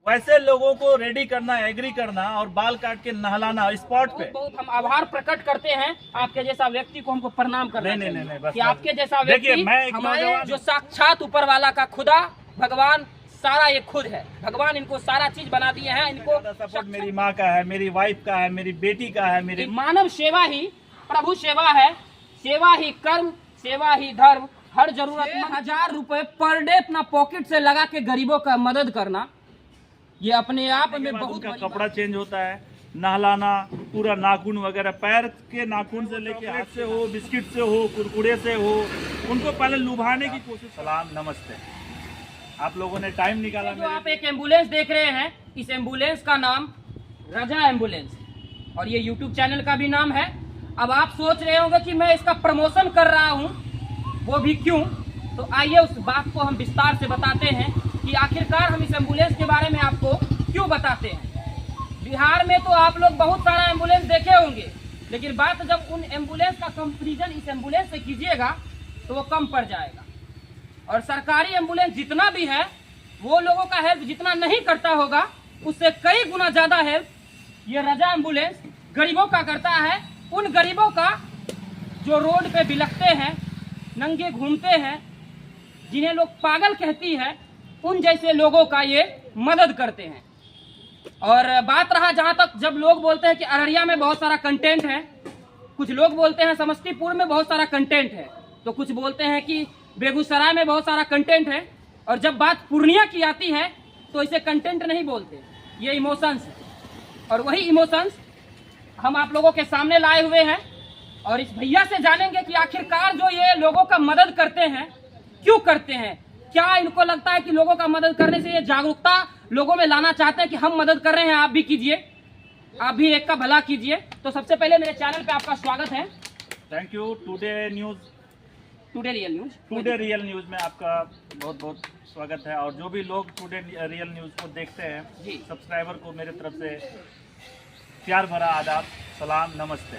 वैसे लोगों को रेडी करना, एग्री करना और बाल काट के नहलाना स्पॉट पे। बहुत हम आभार प्रकट करते हैं। आपके जैसा व्यक्ति को हमको प्रणाम करना नहीं, बस कि आपके जैसा व्यक्ति मैं हमारे जो साक्षात ऊपर वाला का खुदा भगवान सारा ये खुद है। भगवान इनको सारा चीज बना दिए हैं। इनको सपोर्ट मेरी माँ का है, मेरी वाइफ का है, मेरी बेटी का है। मेरी मानव सेवा ही प्रभु सेवा है। सेवा ही कर्म, सेवा ही धर्म। हर जरूरत 1000 रुपए पर डे अपना पॉकेट से लगा के गरीबों का मदद करना, ये अपने आप में बहुत कपड़ा चेंज होता है, नहलाना, पूरा नाखून वगैरह, पैर के नाखून से लेके हाथ से हो, बिस्किट से हो, कुरकुरे से हो, उनको पहले लुभाने की कोशिश। सलाम, नमस्ते। आप लोगों ने टाइम निकाला। जो आप एक एम्बुलेंस देख रहे हैं, इस एम्बुलेंस का नाम रजा एम्बुलेंस और ये यूट्यूब चैनल का भी नाम है। अब आप सोच रहे होंगे कि मैं इसका प्रमोशन कर रहा हूँ, वो भी क्यों? तो आइए उस बात को हम विस्तार से बताते हैं कि आखिरकार हम इस एम्बुलेंस के बारे में आपको क्यों बताते हैं। बिहार में तो आप लोग बहुत सारा एम्बुलेंस देखे होंगे, लेकिन बात जब उन एम्बुलेंस का कंपैरिजन इस एम्बुलेंस से कीजिएगा तो वो कम पड़ जाएगा। और सरकारी एम्बुलेंस जितना भी है वो लोगों का हेल्प जितना नहीं करता होगा, उससे कई गुना ज्यादा हेल्प ये रजा एम्बुलेंस गरीबों का करता है। उन गरीबों का जो रोड पे बिलखते हैं, नंगे घूमते हैं, जिन्हें लोग पागल कहती है, उन जैसे लोगों का ये मदद करते हैं। और बात रहा जहां तक, जब लोग बोलते हैं कि अररिया में बहुत सारा कंटेंट है, कुछ लोग बोलते हैं समस्तीपुर में बहुत सारा कंटेंट है, तो कुछ बोलते हैं कि बेगूसराय में बहुत सारा कंटेंट है, और जब बात पूर्णिया की आती है तो इसे कंटेंट नहीं बोलते, ये इमोशंस है। और वही इमोशंस हम आप लोगों के सामने लाए हुए हैं। और इस भैया से जानेंगे कि आखिरकार जो ये लोगों का मदद करते हैं क्यों करते हैं। क्या इनको लगता है कि लोगों का मदद करने से ये जागरूकता लोगों में लाना चाहते हैं कि हम मदद कर रहे हैं, आप भी कीजिए, आप भी एक का भला कीजिए। तो सबसे पहले मेरे चैनल पे आपका स्वागत है। Thank you. Today real news में आपका बहुत बहुत स्वागत है। और जो भी लोग टुडे रियल न्यूज को देखते हैं, सब्सक्राइबर को मेरे तरफ से प्यार भरा आदाब, सलाम, नमस्ते।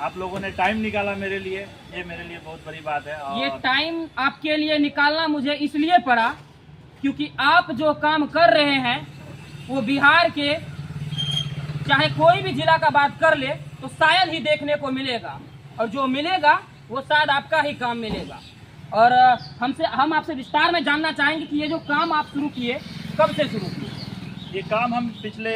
आप लोगों ने टाइम निकाला मेरे लिए, ये मेरे लिए बहुत बड़ी बात है। और ये टाइम आपके लिए निकालना मुझे इसलिए पड़ा क्योंकि आप जो काम कर रहे हैं वो बिहार के चाहे कोई भी जिला का बात कर ले तो शायद ही देखने को मिलेगा, और जो मिलेगा वो शायद आपका ही काम मिलेगा। और हम आपसे विस्तार में जानना चाहेंगे कि ये जो काम आप शुरू किए, कब से शुरू किए? ये काम हम पिछले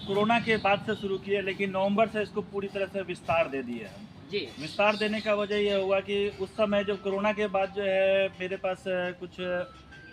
कोरोना के बाद से शुरू किए, लेकिन नवंबर से इसको पूरी तरह से विस्तार दे दिए हम जी। विस्तार देने का वजह यह हुआ कि उस समय जब कोरोना के बाद जो है मेरे पास कुछ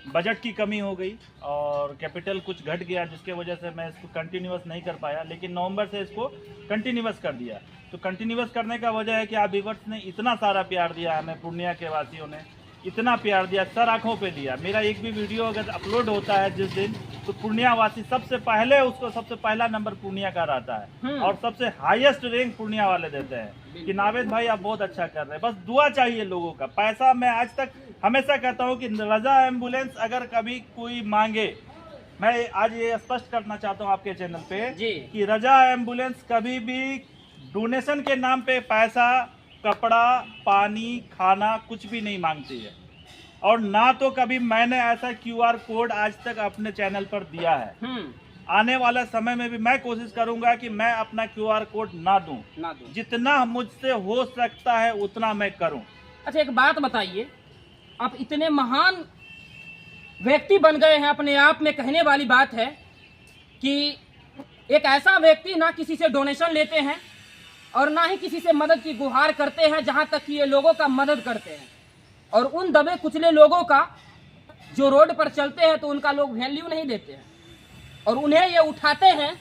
बजट की कमी हो गई और कैपिटल कुछ घट गया, जिसके वजह से मैं इसको कंटिन्यूअस नहीं कर पाया। लेकिन नवंबर से इसको कंटिन्यूअस कर दिया। तो कंटिन्यूअस करने का वजह है कि आप व्यूअर्स ने इतना सारा प्यार दिया, हमें पूर्णिया के वासियों ने इतना प्यार दिया, सर आंखों पे दिया। मेरा एक भी वीडियो अगर अपलोड होता है जिस दिन, तो पूर्णिया वासी सबसे पहले उसको सबसे पहला नंबर पूर्णिया का रहता है और सबसे हाईएस्ट रैंक पूर्णिया वाले देते हैं कि नावेद भाई आप बहुत अच्छा कर रहे हैं। बस दुआ चाहिए लोगों का। पैसा मैं आज तक हमेशा कहता हूँ कि रजा एम्बुलेंस अगर कभी कोई मांगे, मैं आज ये स्पष्ट करना चाहता हूँ आपके चैनल पे कि रजा एम्बुलेंस कभी भी डोनेशन के नाम पे पैसा, कपड़ा, पानी, खाना कुछ भी नहीं मांगती है। और ना तो कभी मैंने ऐसा QR कोड आज तक अपने चैनल पर दिया है। आने वाला समय में भी मैं कोशिश करूंगा कि मैं अपना QR कोड ना दूं। जितना मुझसे हो सकता है उतना मैं करूं। अच्छा, एक बात बताइए, आप इतने महान व्यक्ति बन गए हैं अपने आप में, कहने वाली बात है कि एक ऐसा व्यक्ति ना किसी से डोनेशन लेते हैं और ना ही किसी से मदद की गुहार करते हैं, जहां तक कि ये लोगों का मदद करते हैं। और उन दबे कुचले लोगों का जो रोड पर चलते हैं तो उनका लोग वैल्यू नहीं देते हैं, और उन्हें ये उठाते हैं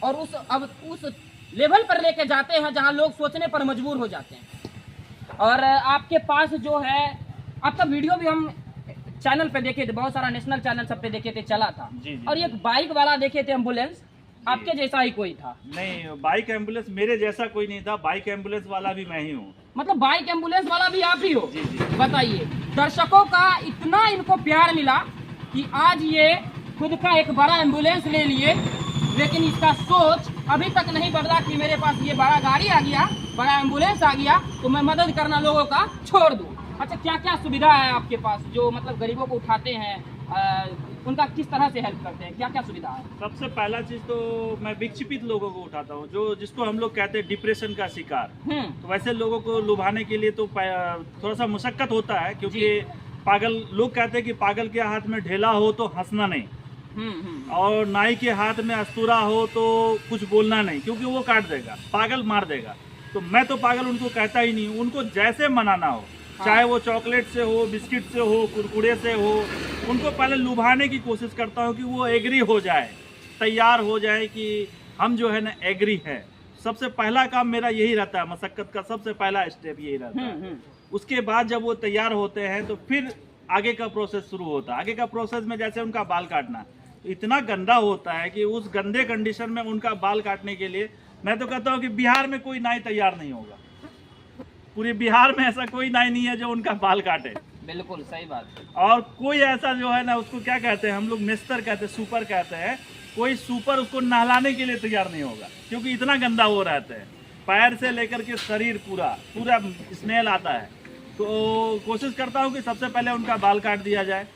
और उस लेवल पर लेके जाते हैं जहां लोग सोचने पर मजबूर हो जाते हैं। और आपके पास जो है, आपका वीडियो भी हम चैनल पे देखे थे, बहुत सारा नेशनल चैनल सब पे देखे थे, चला था। और एक बाइक वाला देखे थे एम्बुलेंस, आपके जैसा ही कोई था? नहीं, बाइक एम्बुलेंस मेरे जैसा कोई नहीं था। बाइक एम्बुलेंस वाला भी मैं ही हूँ। मतलब बाइक एम्बुलेंस वाला भी आप ही हो? बताइए, दर्शकों का इतना इनको प्यार मिला कि आज ये खुद का एक बड़ा एम्बुलेंस ले लिए, लेकिन इसका सोच अभी तक नहीं बदला कि मेरे पास ये बड़ा गाड़ी आ गया, बड़ा एम्बुलेंस आ गया, तो मैं मदद करना लोगों का छोड़ दूं। अच्छा, क्या क्या सुविधा है आपके पास जो मतलब गरीबों को उठाते हैं, उनका किस तरह से हेल्प करते हैं, क्या क्या सुविधा है? सबसे पहला चीज तो मैं विक्षिपित लोगों को उठाता हूँ, जो जिसको हम लोग कहते हैं डिप्रेशन का शिकार। तो वैसे लोगों को लुभाने के लिए तो थोड़ा सा मुशक्कत होता है, क्योंकि पागल लोग कहते हैं कि पागल के हाथ में ढेला हो तो हंसना नहीं, और नाई के हाथ में अस्तूरा हो तो कुछ बोलना नहीं, क्योंकि वो काट देगा, पागल मार देगा। तो मैं तो पागल उनको कहता ही नहीं, उनको जैसे मनाना हो, चाहे वो चॉकलेट से हो, बिस्किट से हो, कुरकुरे से हो, उनको पहले लुभाने की कोशिश करता हूँ कि वो एग्री हो जाए, तैयार हो जाए कि हम जो है ना एग्री है। सबसे पहला काम मेरा यही रहता है, मशक्कत का सबसे पहला स्टेप यही रहता है। उसके बाद जब वो तैयार होते हैं तो फिर आगे का प्रोसेस शुरू होता है। आगे का प्रोसेस में जैसे उनका बाल काटना इतना गंदा होता है कि उस गंदे कंडीशन में उनका बाल काटने के लिए मैं तो कहता हूँ कि बिहार में कोई नाई तैयार नहीं होगा। पूरे बिहार में ऐसा कोई नाई नहीं है जो उनका बाल काटे। बिल्कुल सही बात है। और कोई ऐसा जो है ना, उसको क्या कहते हैं हम लोग, नेस्तर कहते हैं, सुपर कहते हैं, कोई सुपर उसको नहलाने के लिए तैयार नहीं होगा, क्योंकि इतना गंदा वो रहते हैं, पैर से लेकर के शरीर पूरा स्मेल आता है। तो कोशिश करता हूँ कि सबसे पहले उनका बाल काट दिया जाए।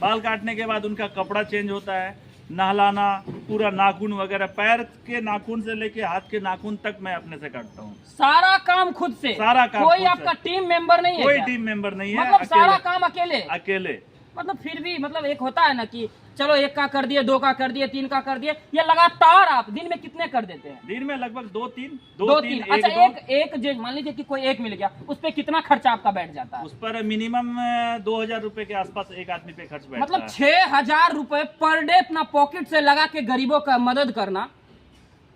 बाल काटने के बाद उनका कपड़ा चेंज होता है, नहलाना, पूरा नाखून वगैरह, पैर के नाखून से लेके हाथ के नाखून तक मैं अपने से काटता हूँ। सारा काम खुद से? सारा काम कोई आपका टीम मेंबर नहीं है? कोई टीम मेंबर नहीं है, मतलब सारा काम अकेले। मतलब फिर भी मतलब एक होता है ना कि चलो एक का कर दिए, दो का कर दिए, तीन का कर दिए, ये लगातार आप दिन में कितने कर देते हैं? दिन में लगभग दो तीन। अच्छा, एक मान लीजिए कि कोई एक मिल गया, उस पे कितना खर्चा आपका बैठ जाता है? उस पर मिनिमम 2000 रुपए के आसपास एक आदमी पे खर्च बैठता है। मतलब 6000 रुपए पर डे अपना पॉकेट से लगा के गरीबों का मदद करना,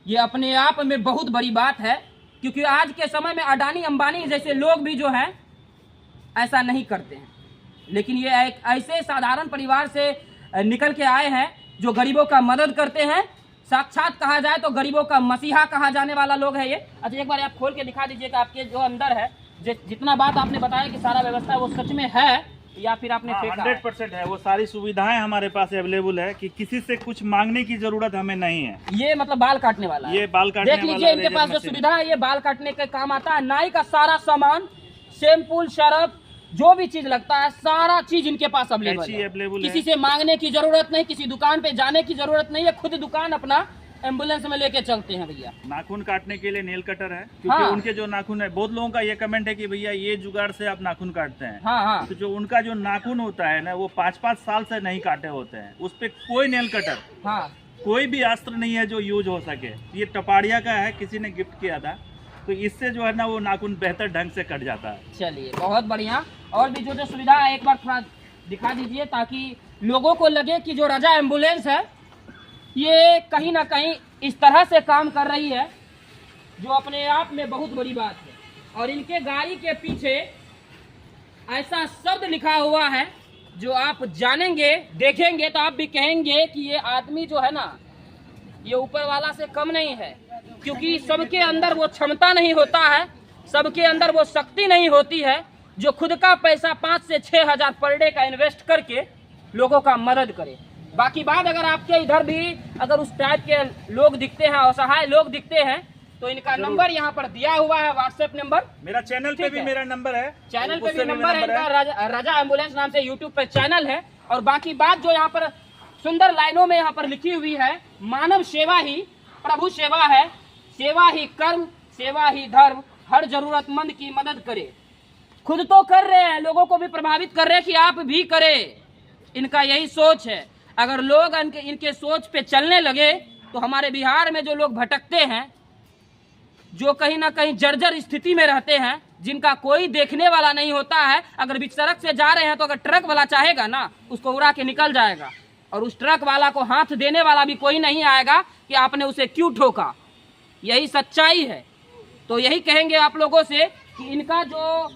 ये अपने आप में बहुत बड़ी बात है। क्योंकि आज के समय में अडानी अंबानी जैसे लोग भी जो है ऐसा नहीं करते हैं, लेकिन ये एक ऐसे साधारण परिवार से निकल के आए हैं जो गरीबों का मदद करते हैं। साक्षात कहा जाए तो गरीबों का मसीहा कहा जाने वाला लोग है ये। अच्छा, एक बार आप खोल के दिखा दीजिए कि आपके जो अंदर है, जितना बात आपने बताया कि सारा व्यवस्था वो सच में है या फिर आपने फेंका? 100% है। वो सारी सुविधाएं हमारे पास अवेलेबल है कि किसी से कुछ मांगने की जरूरत हमें नहीं है। ये मतलब बाल काटने वाला है। ये बाल काटने देख लीजिए, इनके पास जो सुविधा है ये बाल काटने के काम आता है। नाई का सारा सामान, शैम्पूल, शरफ, जो भी चीज लगता है सारा चीज इनके पास अवेलेबल है। किसी से मांगने की जरूरत नहीं, किसी दुकान पे जाने की जरूरत नहीं है, खुद दुकान अपना एम्बुलेंस में लेके चलते हैं भैया। नाखून काटने के लिए नेल कटर है, क्योंकि उनके जो नाखून है, बहुत लोगों का ये कमेंट है कि भैया ये जुगाड़ से आप नाखून काटते हैं। तो जो उनका जो नाखून होता है ना, वो 5-5 साल से नहीं काटे होते हैं। उस पे कोई नेल कटर, कोई भी अस्त्र नहीं है जो यूज हो सके। ये टपाड़िया का है, किसी ने गिफ्ट किया था, तो इससे जो है ना वो नाखून बेहतर ढंग से कट जाता है। चलिए, बहुत बढ़िया। और भी जो सुविधा है एक बार थोड़ा दिखा दीजिए, ताकि लोगों को लगे कि जो रजा एम्बुलेंस है ये कहीं ना कहीं इस तरह से काम कर रही है, जो अपने आप में बहुत बड़ी बात है। और इनके गाड़ी के पीछे ऐसा शब्द लिखा हुआ है जो आप जानेंगे, देखेंगे तो आप भी कहेंगे कि ये आदमी जो है ना, ये ऊपर वाला से कम नहीं है। क्योंकि सबके अंदर वो क्षमता नहीं होता है, सबके अंदर वो शक्ति नहीं होती है जो खुद का पैसा 5 से 6 हजार पर डे का इन्वेस्ट करके लोगों का मदद करे। बाकी बात, अगर आपके इधर भी अगर उस टाइप के लोग दिखते हैं, असहाय लोग दिखते हैं, तो इनका नंबर यहाँ पर दिया हुआ है, व्हाट्सएप नंबर। मेरा चैनल पे भी मेरा नंबर है, चैनल पे भी नंबर है इनका, रजा एम्बुलेंस नाम से यूट्यूब पे चैनल है। और बाकी बात जो यहाँ पर सुंदर लाइनों में यहाँ पर लिखी हुई है, मानव सेवा ही प्रभु सेवा है, सेवा ही कर्म, सेवा ही धर्म, हर जरूरतमंद की मदद करे। खुद तो कर रहे हैं, लोगों को भी प्रभावित कर रहे हैं कि आप भी करें। इनका यही सोच है। अगर लोग इनके सोच पे चलने लगे तो हमारे बिहार में जो लोग भटकते हैं, जो कहीं ना कहीं जर्जर स्थिति में रहते हैं, जिनका कोई देखने वाला नहीं होता है, अगर बीच सड़क से जा रहे हैं तो अगर ट्रक वाला चाहेगा ना, उसको उड़ा के निकल जाएगा, और उस ट्रक वाला को हाथ देने वाला भी कोई नहीं आएगा कि आपने उसे क्यों ठोका। यही सच्चाई है। तो यही कहेंगे आप लोगों से कि इनका जो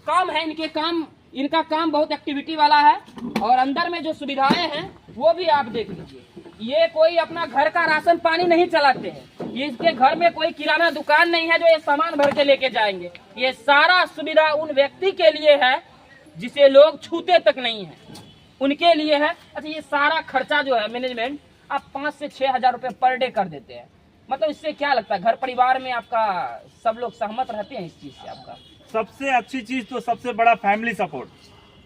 काम है, इनका काम बहुत एक्टिविटी वाला है। और अंदर में जो सुविधाएं हैं वो भी आप देख लीजिए। ये कोई अपना घर का राशन पानी नहीं चलाते हैं, इसके घर में कोई किराना दुकान नहीं है जो ये सामान भर के लेके जाएंगे। ये सारा सुविधा उन व्यक्ति के लिए है जिसे लोग छूते तक नहीं है, उनके लिए है। अच्छा, ये सारा खर्चा जो है मैनेजमेंट आप 5 से 6 हजार रुपए पर डे कर देते हैं। मतलब इससे क्या लगता है, घर परिवार में आपका सब लोग सहमत रहते हैं इस चीज से? आपका सबसे अच्छी चीज तो सबसे बड़ा फैमिली सपोर्ट।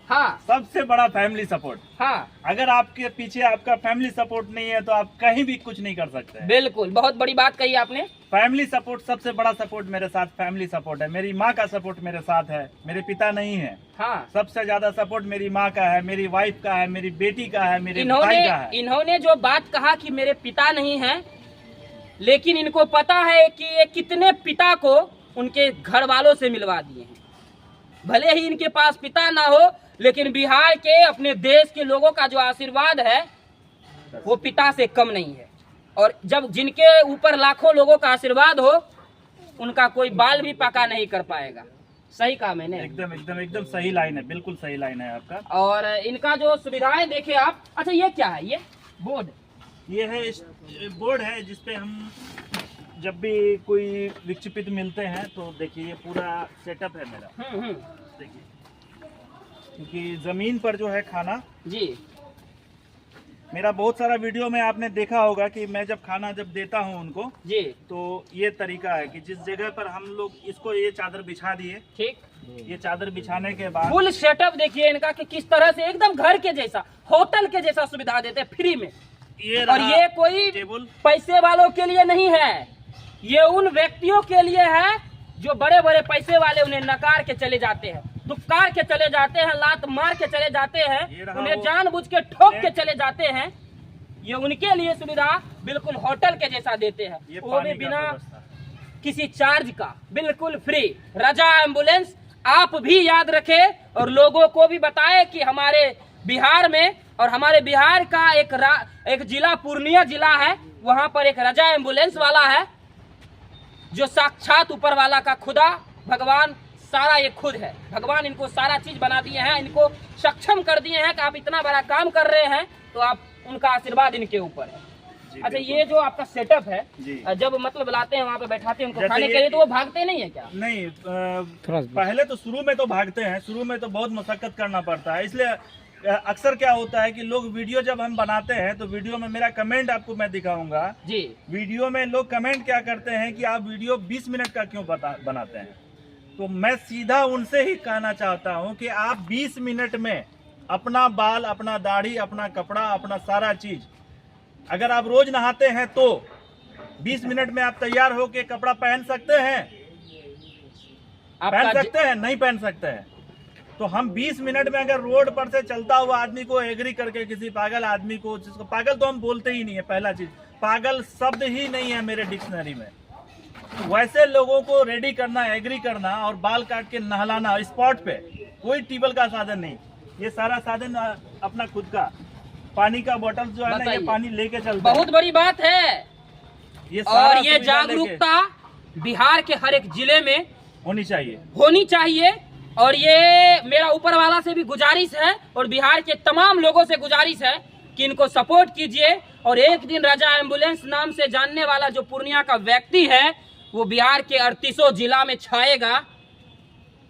हाँ सबसे बड़ा फैमिली सपोर्ट। हाँ, अगर आपके पीछे आपका फैमिली सपोर्ट नहीं है तो आप कहीं भी कुछ नहीं कर सकते हैं। बिल्कुल, बहुत बड़ी बात कही आपने। फैमिली सपोर्ट सबसे बड़ा सपोर्ट मेरे साथ फैमिली सपोर्ट है। मेरी माँ का सपोर्ट मेरे साथ है, मेरे पिता नहीं है। हाँ, सबसे ज्यादा सपोर्ट मेरी माँ का है, मेरी वाइफ का है, मेरी बेटी का है, मेरे भाई का है। इन्होंने जो बात कहा कि मेरे पिता नहीं है, लेकिन इनको पता है कि ये कितने पिता को उनके घर वालों से मिलवा दिए हैं। भले ही इनके पास पिता ना हो, लेकिन बिहार के अपने देश के लोगों का जो आशीर्वाद है वो पिता से कम नहीं है। और जब जिनके ऊपर लाखों लोगों का आशीर्वाद हो, उनका कोई बाल भी पका नहीं कर पाएगा। सही कहा मैंने? एकदम एकदम एकदम सही लाइन है, बिल्कुल सही लाइन है आपका। और इनका जो सुविधाएं देखे आप। अच्छा, ये क्या है? ये बोर्ड, ये है बोर्ड है जिसपे हम जब भी कोई विक्षिपित मिलते हैं तो देखिए ये पूरा सेटअप है मेरा। देखिए, क्योंकि जमीन पर जो है खाना जी, मेरा बहुत सारा वीडियो में आपने देखा होगा कि मैं जब खाना जब देता हूं उनको जी, तो ये तरीका है कि जिस जगह पर हम लोग इसको ये चादर बिछा दिए, ठीक। ये चादर बिछाने के बाद फुल सेटअप देखिए इनका कि किस तरह से एकदम घर के जैसा, होटल के जैसा सुविधा देते हैं फ्री में। ये और ये कोई टेबल पैसे वालों के लिए नहीं है, ये उन व्यक्तियों के लिए है जो बड़े बड़े पैसे वाले उन्हें नकार के चले जाते हैं, दुक्कार के चले जाते हैं, लात मार के चले जाते हैं, उन्हें जानबूझ के ठोक के चले जाते हैं। ये उनके लिए सुविधा बिल्कुल होटल के जैसा देते हैं, वो भी बिना किसी चार्ज का, बिल्कुल फ्री। रजा एम्बुलेंस आप भी याद रखें और लोगों को भी बताएं कि हमारे बिहार में और हमारे बिहार का एक जिला पूर्णिया जिला है, वहां पर एक रजा एम्बुलेंस वाला है जो साक्षात ऊपर वाला का खुदा भगवान सारा ये खुद है। भगवान इनको सारा चीज बना दिए हैं, इनको सक्षम कर दिए हैं कि आप इतना बड़ा काम कर रहे हैं तो आप उनका आशीर्वाद इनके ऊपर है। अच्छा, ये जो आपका सेटअप है, जब मतलब लाते हैं वहाँ पे बैठाते हैं उनको खाने के लिए, तो वो भागते नहीं है क्या? नहीं, पहले तो शुरू में तो भागते हैं, शुरू में तो बहुत मशक्कत करना पड़ता है। इसलिए अक्सर क्या होता है कि लोग वीडियो जब हम बनाते हैं तो वीडियो में मेरा कमेंट आपको मैं दिखाऊंगा जी। वीडियो में लोग कमेंट क्या करते हैं कि आप वीडियो 20 मिनट का क्यों बनाते हैं। तो मैं सीधा उनसे ही कहना चाहता हूं कि आप 20 मिनट में अपना बाल, अपना दाढ़ी, अपना कपड़ा, अपना सारा चीज, अगर आप रोज नहाते हैं तो 20 मिनट में आप तैयार होके कपड़ा पहन सकते हैं? पहन सकते हैं? नहीं पहन सकते हैं। तो हम 20 मिनट में अगर रोड पर से चलता हुआ आदमी को एग्री करके, किसी पागल आदमी को, जिसको पागल तो हम बोलते ही नहीं है, पहला चीज पागल शब्द ही नहीं है मेरे डिक्शनरी में, वैसे लोगों को रेडी करना, एग्री करना और बाल काट के नहलाना स्पॉट पे, कोई टेबल का साधन नहीं, ये सारा साधन अपना खुद का। पानी का बोतल जो है ना, ये पानी लेके चलते हैं। बहुत बड़ी बात है। और ये जागरूकता बिहार के हर एक जिले में होनी चाहिए। और ये मेरा ऊपर वाला से भी गुजारिश है और बिहार के तमाम लोगों से गुजारिश है कि इनको सपोर्ट कीजिए। और एक दिन रजा एम्बुलेंस नाम से जानने वाला जो पूर्णिया का व्यक्ति है वो बिहार के 38 जिला में छाएगा।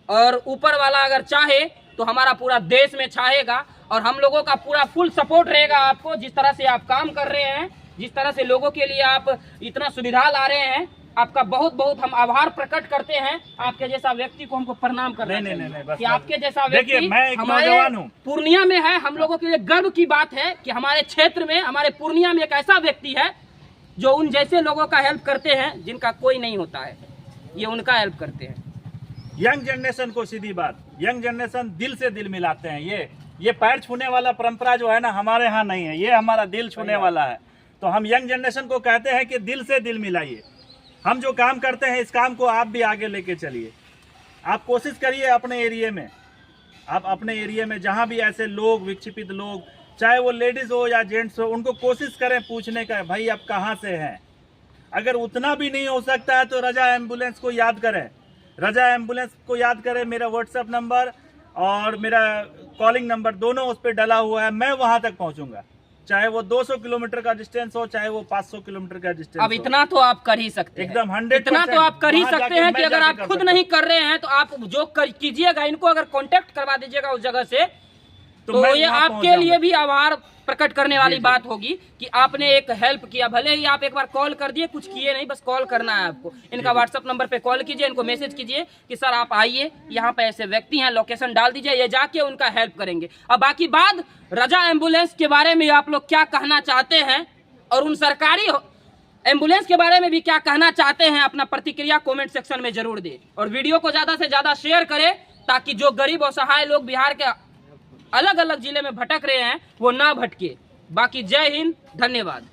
और ऊपर वाला अगर चाहे तो हमारा पूरा देश में छाएगा। और हम लोगों का पूरा फुल सपोर्ट रहेगा आपको, जिस तरह से आप काम कर रहे हैं, जिस तरह से लोगों के लिए आप इतना सुविधा ला रहे हैं, आपका बहुत बहुत हम आभार प्रकट करते हैं। आपके जैसा व्यक्ति को हमको प्रणाम करना चाहिए कि आपके जैसा व्यक्ति हमारे पूर्णिया में है। हम लोगों के लिए गर्व की बात है कि हमारे क्षेत्र में, हमारे पूर्णिया में एक ऐसा व्यक्ति है जो उन जैसे लोगों का हेल्प करते हैं जिनका कोई नहीं होता है, ये उनका हेल्प करते हैं। यंग जनरेशन को सीधी बात, यंग जनरेशन दिल से दिल मिलाते हैं। ये पैर छूने वाला परंपरा जो है ना, हमारे यहाँ नहीं है, ये हमारा दिल छूने वाला है। तो हम यंग जनरेशन को कहते हैं कि दिल से दिल मिलाइए। हम जो काम करते हैं इस काम को आप भी आगे लेके चलिए। आप कोशिश करिए अपने एरिया में, आप अपने एरिया में जहाँ भी ऐसे लोग, विक्षिपित लोग, चाहे वो लेडीज हो या जेंट्स हो, उनको कोशिश करें पूछने का, भाई आप कहाँ से हैं। अगर उतना भी नहीं हो सकता है तो रजा एम्बुलेंस को याद करें, रजा एम्बुलेंस को याद करें। मेरा व्हाट्सएप नंबर और मेरा कॉलिंग नंबर दोनों उस पर डला हुआ है। मैं वहां तक पहुंचूंगा, चाहे वो 200 किलोमीटर का डिस्टेंस हो, चाहे वो 500 किलोमीटर का डिस्टेंस। अब इतना तो आप कर ही सकते हैं, एकदम 100%। इतना तो आप कर ही सकते हैं कि अगर आप खुद नहीं कर रहे हैं तो आप जो कीजिएगा, इनको अगर कांटेक्ट करवा दीजिएगा उस जगह से, तो मैं ये वहाँ पहुँच आपके लिए जाऊंगा। भी आभार प्रकट करने वाली जी, जी। बात होगी कि आपने एक हेल्प किया। भले ही आप एक बार कॉल कर दिए, कुछ किए नहीं, बस कॉल करना है आपको। इनका जी। व्हाट्सएप नंबर पे कॉल कीजिए, इनको मैसेज कीजिए कि सर आप आइए, यहाँ पे ऐसे व्यक्ति हैं, लोकेशन डाल दीजिए, ये जाके उनका हेल्प करेंगे। अब बाकी बात रजा एम्बुलेंस के बारे में आप लोग क्या कहना चाहते हैं और उन सरकारी एम्बुलेंस के बारे में भी क्या कहना चाहते हैं, अपना प्रतिक्रिया कमेंट सेक्शन में जरूर दें और वीडियो को ज्यादा से ज्यादा शेयर करें, ताकि जो गरीब और सहाय लोग बिहार के अलग अलग जिले में भटक रहे हैं वो ना भटके। बाकी जय हिंद, धन्यवाद।